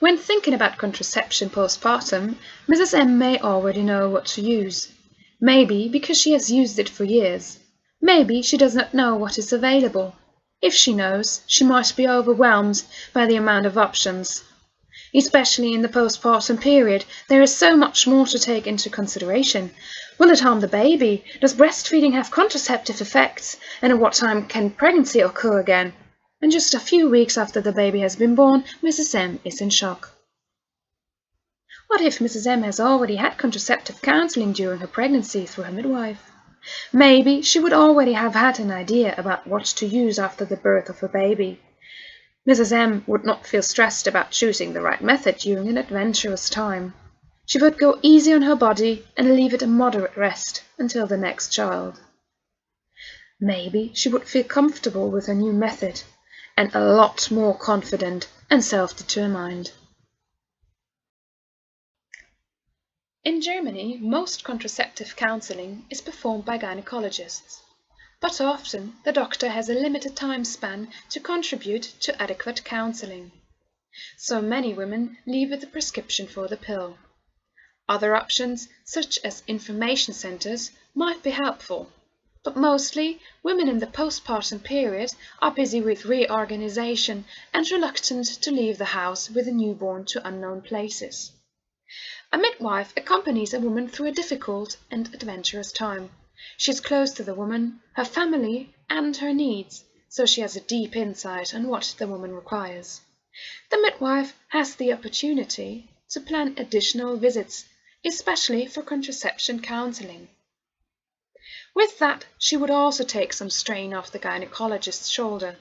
When thinking about contraception postpartum, Mrs. M may already know what to use. Maybe because she has used it for years. Maybe she does not know what is available. If she knows, she might be overwhelmed by the amount of options. Especially in the postpartum period, there is so much more to take into consideration. Will it harm the baby? Does breastfeeding have contraceptive effects? And at what time can pregnancy occur again? And just a few weeks after the baby has been born, Mrs. M is in shock. What if Mrs. M has already had contraceptive counseling during her pregnancy through her midwife? Maybe she would already have had an idea about what to use after the birth of her baby. Mrs. M would not feel stressed about choosing the right method during an adventurous time. She would go easy on her body and leave it a moderate rest until the next child. Maybe she would feel comfortable with her new method and a lot more confident and self-determined. In Germany, most contraceptive counseling is performed by gynecologists, but often the doctor has a limited time span to contribute to adequate counseling. So many women leave with a prescription for the pill. Other options, such as information centers, might be helpful, but mostly women in the postpartum period are busy with reorganization and reluctant to leave the house with a newborn to unknown places. A midwife accompanies a woman through a difficult and adventurous time. She is close to the woman, her family, and her needs, so she has a deep insight on what the woman requires. The midwife has the opportunity to plan additional visits, especially for contraception counseling. With that, she would also take some strain off the gynecologist's shoulder.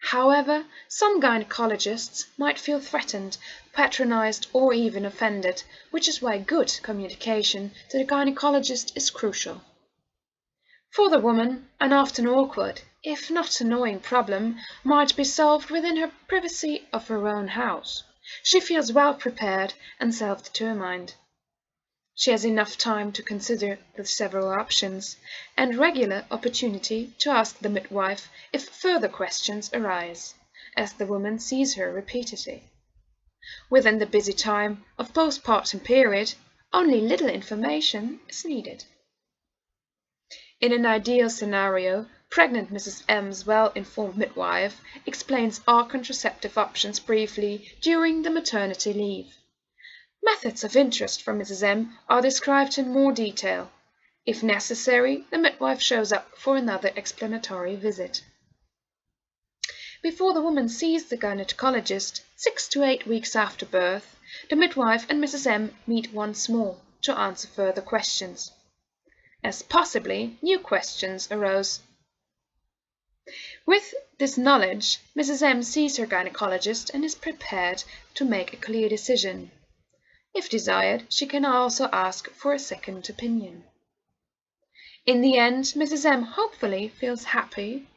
However, some gynecologists might feel threatened, patronized, or even offended, which is why good communication to the gynecologist is crucial. For the woman, an often awkward, if not annoying problem might be solved within her privacy of her own house. She feels well prepared and self-determined. She has enough time to consider the several options and regular opportunity to ask the midwife if further questions arise, as the woman sees her repeatedly. Within the busy time of postpartum period, only little information is needed. In an ideal scenario, pregnant Mrs. M's well-informed midwife explains all contraceptive options briefly during the maternity leave. Methods of interest for Mrs. M are described in more detail. If necessary, the midwife shows up for another explanatory visit. Before the woman sees the gynecologist, 6 to 8 weeks after birth, the midwife and Mrs. M meet once more to answer further questions, as possibly new questions arose. With this knowledge, Mrs. M sees her gynecologist and is prepared to make a clear decision. If desired, she can also ask for a second opinion. In the end, Mrs. M hopefully feels happy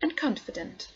and confident.